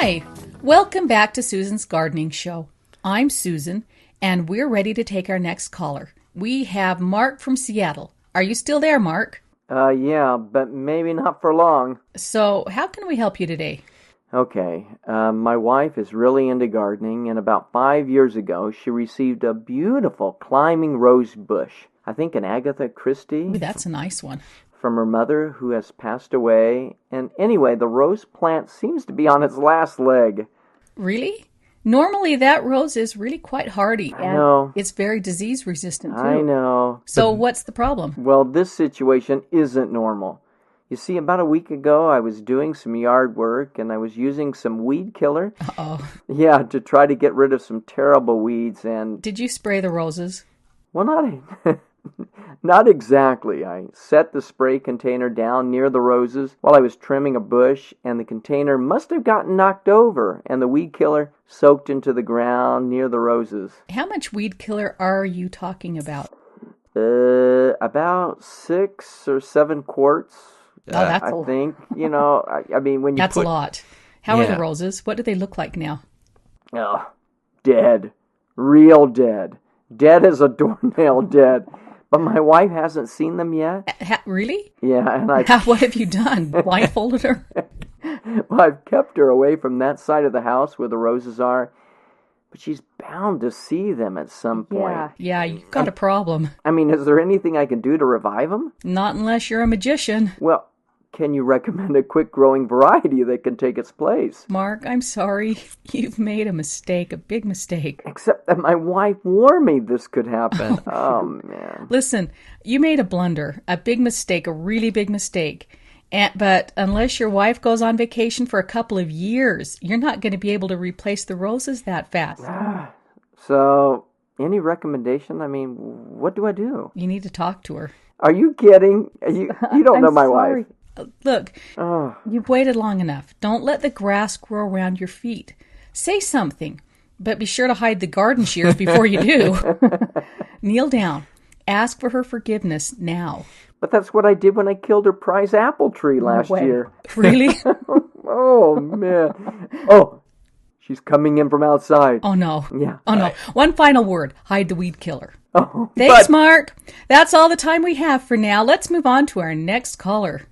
Hi, welcome back to Susan's Gardening Show. I'm Susan, and we're ready to take our next caller. We have Mark from Seattle. Are you still there, Mark? Yeah, but maybe not for long. So, how can we help you today? Okay, my wife is really into gardening, and about 5 years ago, she received a beautiful climbing rose bush. I think an Agatha Christie. Ooh, that's a nice one. From her mother, who has passed away. And anyway, the rose plant seems to be on its last leg. Really? Normally, that rose is really quite hardy. I know. It's very disease resistant, too. I know. So, what's the problem? Well, this situation isn't normal. You see, about a week ago, I was doing some yard work, and I was using some weed killer. Uh-oh. Yeah, to try to get rid of some terrible weeds, and... Did you spray the roses? Well, not exactly. I set the spray container down near the roses while I was trimming a bush, and the container must have gotten knocked over, and the weed killer soaked into the ground near the roses. How much weed killer are you talking about? About 6 or 7 quarts. Oh, that's I think. You know, I mean, when you That's a lot. How are the roses? What do they look like now? Oh, dead. Real dead. Dead as a doornail, dead. But my wife hasn't seen them yet. Really? Yeah, and What have you done? Blindfolded her? Well, I've kept her away from that side of the house where the roses are, but she's bound to see them at some point. Yeah, you've got a problem. I mean, is there anything I can do to revive them? Not unless you're a magician. Well, can you recommend a quick-growing variety that can take its place? Mark, I'm sorry. You've made a mistake, a big mistake. Except that my wife warned me this could happen. Oh, man. Listen, you made a blunder, a big mistake, a really big mistake. But unless your wife goes on vacation for a couple of years, you're not going to be able to replace the roses that fast. So, any recommendation? I mean, what do I do? You need to talk to her. Are you kidding? You don't know my wife. Look, you've waited long enough. Don't let the grass grow around your feet. Say something, but be sure to hide the garden shears before you do. Kneel down. Ask for her forgiveness now. But that's what I did when I killed her prize apple tree last year. Really? Oh, man. Oh, she's coming in from outside. Oh, no. Yeah. Oh, no. One final word. Hide the weed killer. Oh, Thanks, Mark. That's all the time we have for now. Let's move on to our next caller.